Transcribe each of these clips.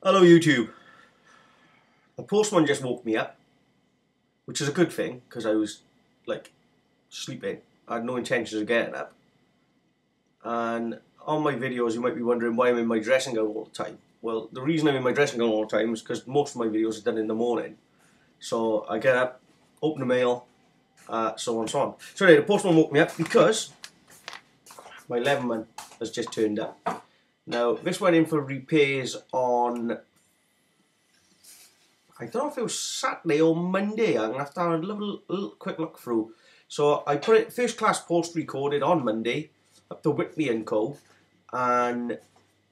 Hello YouTube. The postman just woke me up, which is a good thing because I was like sleeping. I had no intentions of getting up. And on my videos you might be wondering why I'm in my dressing gown all the time. Well, the reason I'm in my dressing gown all the time is because most of my videos are done in the morning. So I get up, open the mail, so on and so on. So anyway, the postman woke me up because my Leatherman has just turned up. Now this went in for repairs on, I don't know if it was Saturday or Monday. I'm going to have to have a little quick look through. So I put it first class post recorded on Monday up to Whitby & Co. And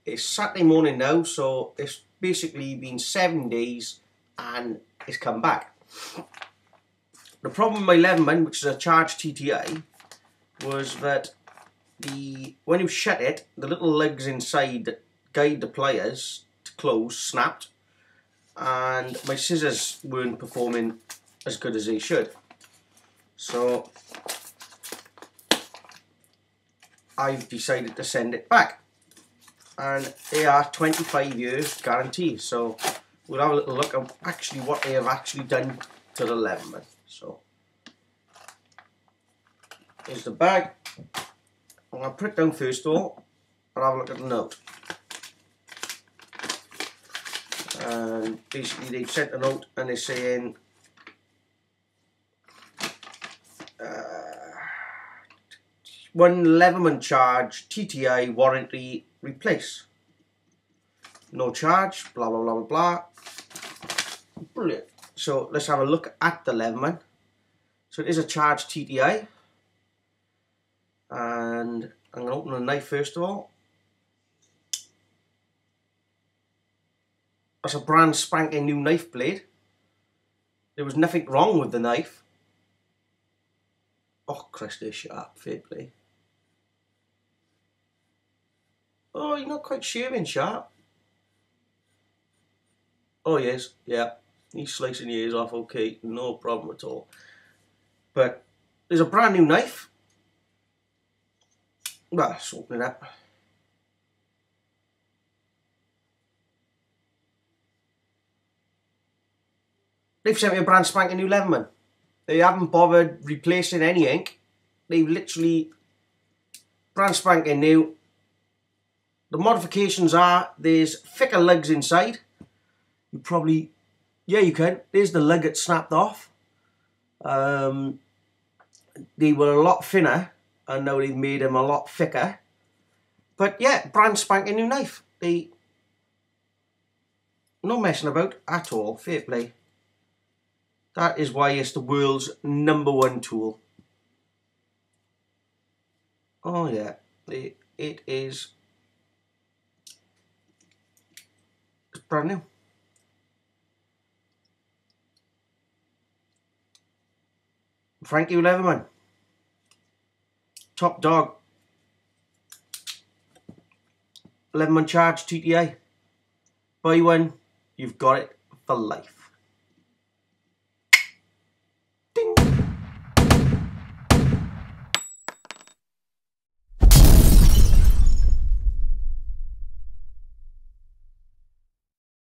it's Saturday morning now, so it's basically been 7 days and it's come back. The problem with my Leatherman, which is a charged TTI, was that when you shut it, the little lugs inside that guide the pliers to close snapped, and my scissors weren't performing as good as they should. So I've decided to send it back, and they are 25 years guarantee. So we'll have a little look at actually what they have actually done to the Leatherman. So here's the bag. I'm going to put it down first of all and have a look at the note. And basically they've sent a note and they're saying one Leatherman charge, TTI warranty replace. No charge, blah blah blah blah blah. Brilliant. So let's have a look at the Leatherman. So it is a charged TTI. And I'm going to open the knife first of all. That's a brand spanking new knife blade. There was nothing wrong with the knife. Oh Christ, they're sharp, fair play. Oh, you're not quite shaving sharp. Oh yes, yeah. He's slicing your ears off, okay, no problem at all. But there's a brand new knife. Well, let's open it up. They've sent me a brand spanking new Leatherman. They haven't bothered replacing any ink. They've literally brand spanking new. The modifications are there's thicker lugs inside. You probably, yeah, you can. There's the lug that snapped off. They were a lot thinner, and now they've made them a lot thicker. But yeah, brand spanking new knife. No messing about at all. Fair play. That is why it's the world's #1 tool. Oh yeah, it is. It's brand new. Thank you, Leatherman. Top dog. Leatherman charged TTI. Buy one, you've got it for life.